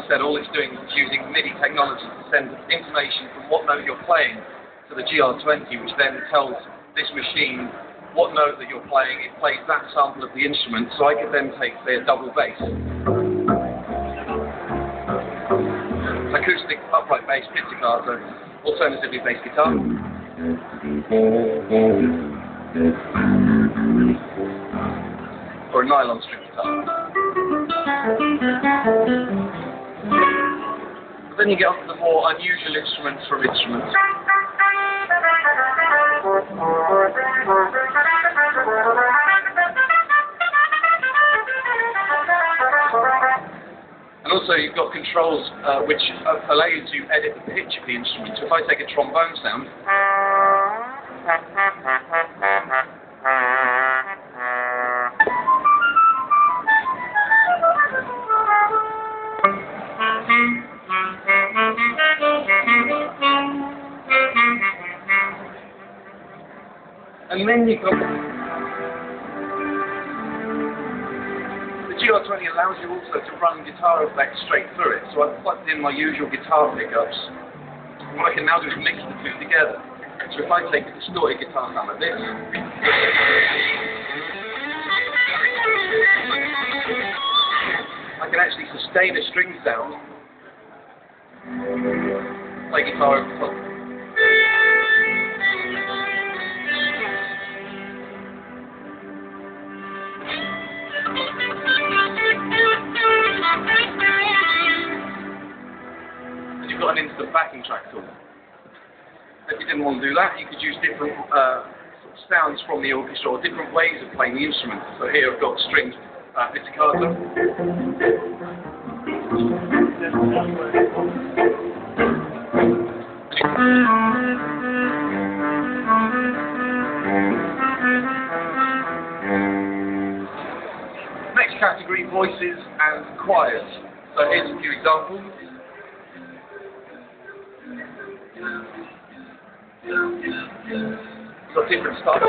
said, all it's doing is using MIDI technology to send information from what note you're playing to the GR20, which then tells this machine what note that you're playing. It plays that sample of the instrument, so I could then take, say, a double bass. Acoustic upright bass, pizzicato, alternatively bass guitar. Or a nylon string guitar. But then you get on to the more unusual instruments from instruments. And also you've got controls which allow you to edit the pitch of the instrument. So if I take a trombone sound, and then you've got the GR20 allows you also to run guitar effects straight through it. So I've plugged in my usual guitar pickups. What I can now do is mix the two together. So if I take a distorted guitar sound like this, I can actually sustain a string sound, play guitar over the top. And you've got an instant backing track tool. If you didn't want to do that, you could use different sort of sounds from the orchestra or different ways of playing the instrument. So here I've got strings, pizzicato. Next category, voices and choirs. So here's a few examples. Got different styles.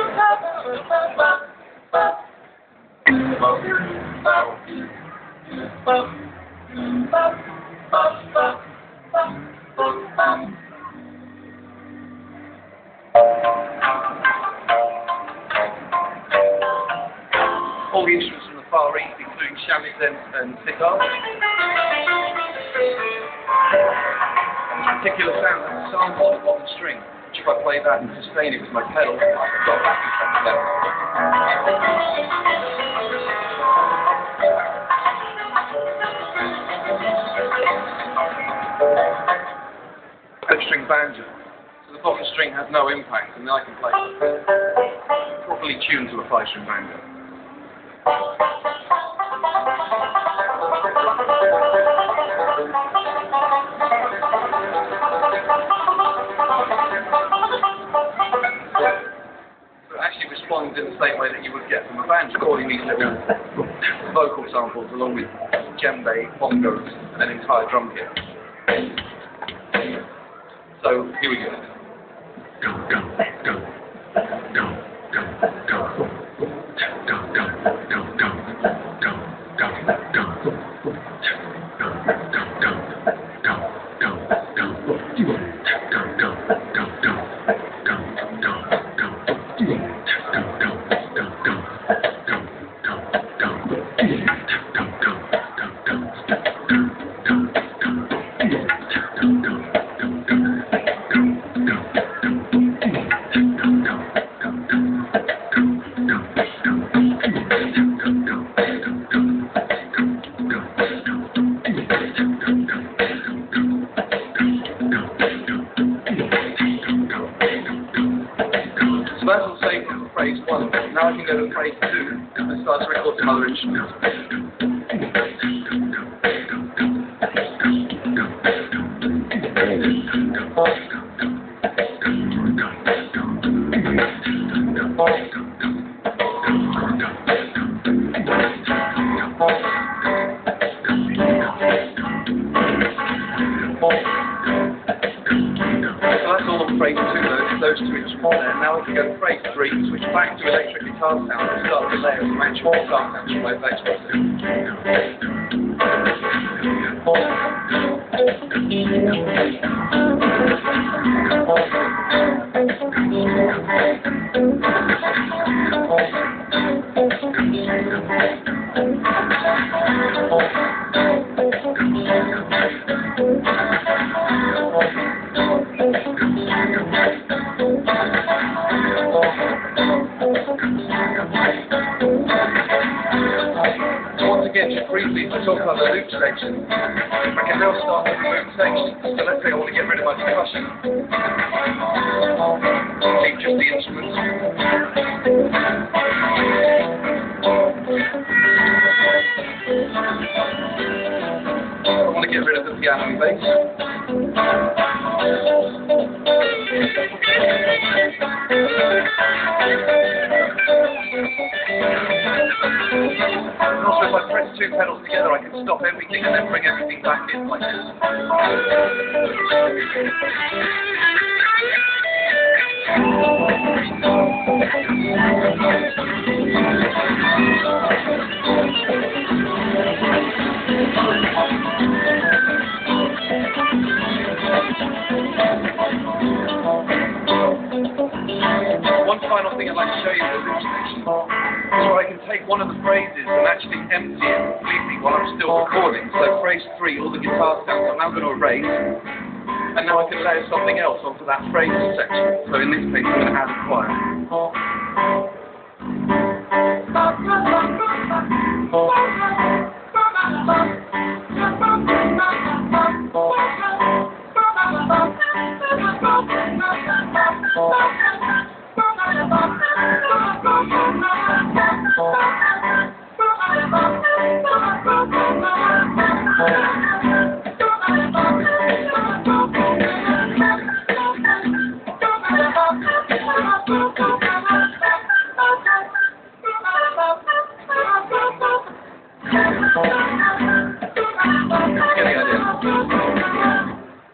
All the instruments from the Far East, including shamisen and sitar. And this particular sound has a sample of the string. If I play that and sustain it with my pedal, I've got a backing track there. String banjo. So the bottom string has no impact, and then I can play properly tuned to a 5-string banjo. Responds in the same way that you would get from a band, recording these little vocal samples along with djembe, bongos, and an entire drum kit. So here we go. Go, go, go, go, go, go, go, go, go, go, go, go, go, go, that's all saved in phrase 1. Now I can go to phrase 2 and start to record some other instruments. Phrase 2, those two instruments there. Now we can go to phrase 3, switch back to electric guitar sound and start with a layer of some actual guitar sounds from those electric. Once again, just briefly to talk about the loop section, I can now start with the loop section. So let's say I want to get rid of my percussion. Keep just the instruments. I want to get rid of the piano and bass. And also, if I press two pedals together, I can stop everything and then bring everything back in like this. One final thing I'd like to show you with the loop section is where I can take one of the phrases and actually empty it completely while I'm still recording. So phrase 3, all the guitar sounds, I'm now going to erase, and now I can layer something else onto that phrase section. So in this case, I'm going to add a choir.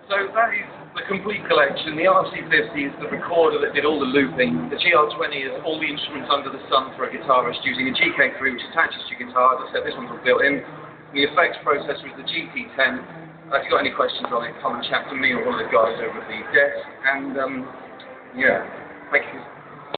So that is the complete collection. The RC50 is the recorder that did all the looping. The GR20 is all the instruments under the sun for a guitarist using a GK3 which attaches to your guitar. As I said, this one's all built in. The effects processor is the GP10. If you've got any questions on it, come and chat to me or one of the guys over at the desk. And yeah, thank you.